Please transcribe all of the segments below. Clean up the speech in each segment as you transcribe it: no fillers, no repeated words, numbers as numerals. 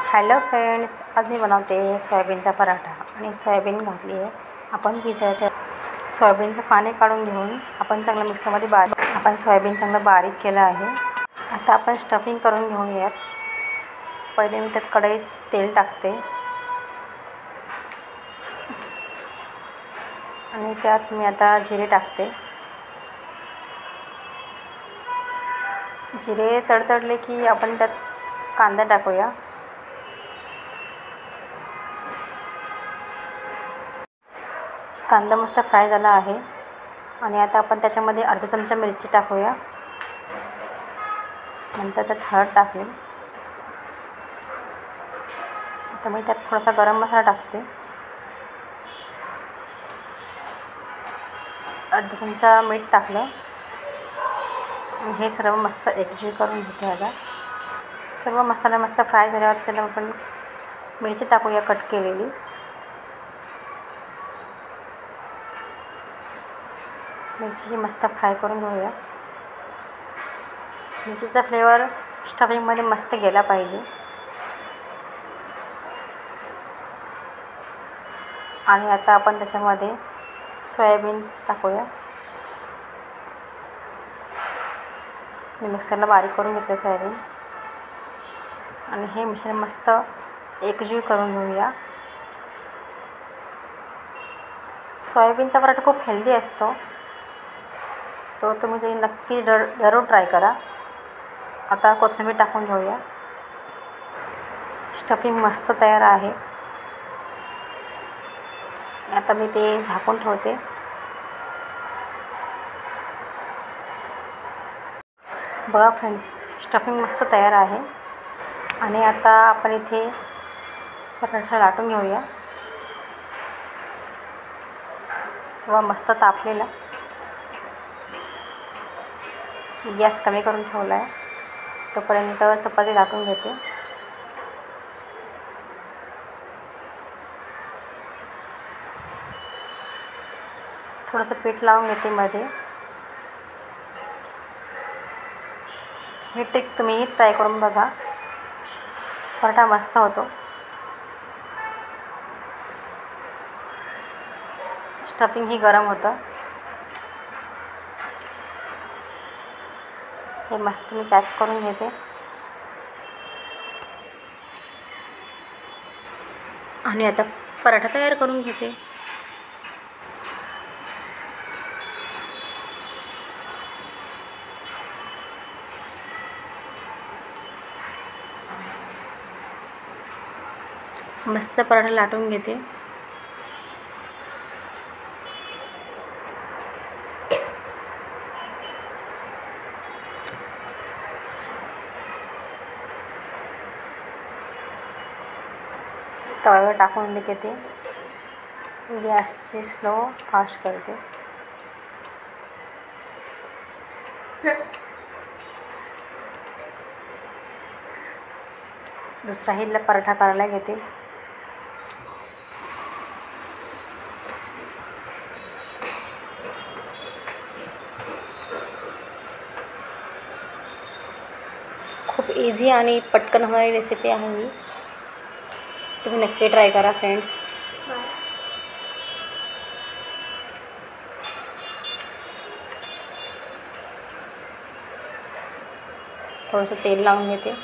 Hello friends, आज मी बनवते सोयाबीनचा पराठा आणि सोयाबीन घातली आहे आपण भिजवते. सोयाबीनचं पाणी काढून घेऊन आपण सोयाबीन चांगलं बारीक केलं आहे. आता आपण स्टफिंग करून घेऊयात. पहिले मी त्यात कढईत तेल टाकते आणि त्यात मी आता जिरे टाकते. जिरे तडतडले की आपण त्यात कांदा टाकूया. कांदा मस्त फ्राय झाला आहे आणि आता आपण त्याच्यामध्ये अर्धा चमचा मिरची टाकूया. नंतर त्यात हळद टाकली. आता मी त्यात थोडासा गरम मसाला टाकते. अर्धा चमचा मीठ टाकलं आणि हे सर्व मस्त एकजीव करून घेते. आता सर्व मसाला मस्त फ्राय झाल्यावर त्याच्यात आपण मिरची टाकूया कट केलेली. मिरची मस्त फ्राय करून घेऊया. मिरचीचा फ्लेवर स्टफिंगमध्ये मस्त गेला पाहिजे. आणि आता आपण त्याच्यामध्ये सोयाबीन टाकूया. मी मिक्सरला बारीक करून घेतलं सोयाबीन आणि हे मिश्रण मस्त एकजीव करून घेऊया. सोयाबीनचा पराठा खूप हेल्दी असतो, तो तुम्ही नक्की जरूर ट्राय करा. आता कोथिंबीर टाकून घेऊया. स्टफिंग मस्त तयार आहे. आता मी ते झाकून ठेवते. बघा फ्रेंड्स, स्टफिंग मस्त तयार आहे. आणि आता आपण इथे पराठा लाटून घेऊया. तवा मस्त तापलेला. गॅस कमी करून ठेवला आहे. तोपर्यंत चपाती लाटून घेते. थोडंसं पीठ लावून घेते मध्ये. हे ट्रिक तुम्ही ट्राय करून बघा, पराठा मस्त होतो. स्टफिंग ही गरम होतं. हे मस्त मी पॅक करून घेते आणि आता पराठा तयार करून घेते. मस्त पराठा लाटून घेते. तव्यावर टाकून घेते. गॅसची स्लो फास्ट करते. दुसराही पराठा करायला घेते. खूप इझी आणि पटकन होणारी रेसिपी आहे ही. तुम्ही नक्की ट्राय करा फ्रेंड्स. थोडंसं तेल लावून घेते.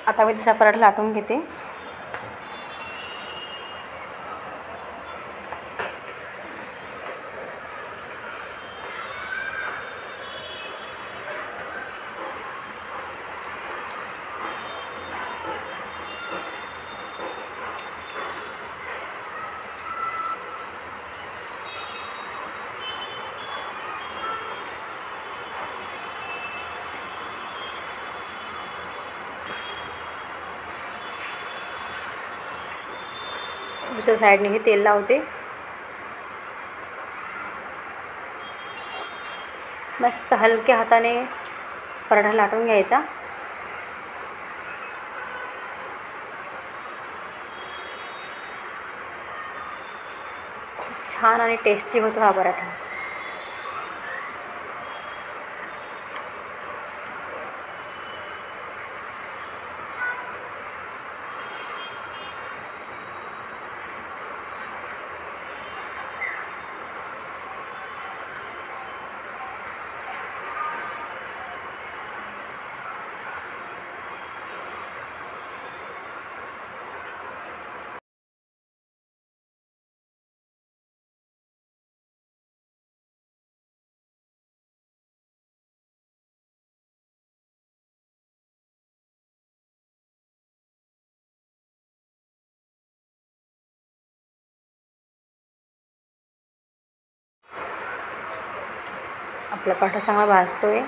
आता मी दुसरा पराठा लाटून घेते. दुसऱ्या साईडने हे तेल लावते. मस्त हलक्या हाताने पराठा लाटून घ्यायचा. छान आणि टेस्टी होतो हा पराठा। आपला पराठा चांगला भाजतोय।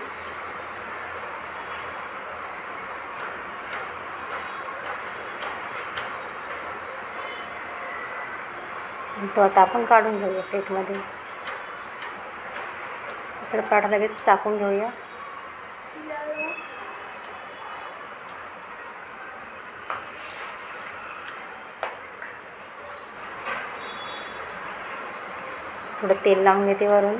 तो आता आपण काढून घेऊया प्लेटमध्ये। दुसरा पराठा लगेच टाकून घेऊया। थोडं तेल लावून घेते वरून।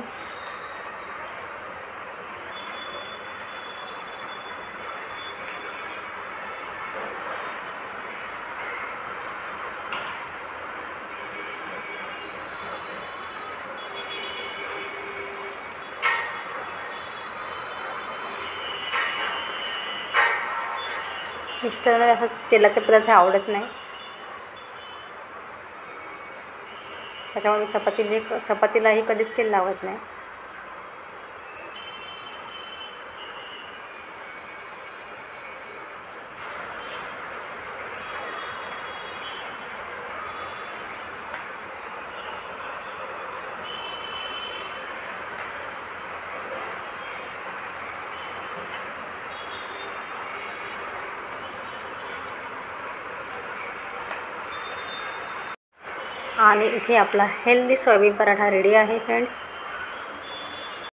मिस्टरांना असं तेलाचे पदार्थ आवडत नाही, त्याच्यामुळे मी चपातीलाही कधीच तेल लावत नाही। आणि इथे आपला हेल्दी सोयाबीन पराठा रेडी आहे फ्रेंड्स।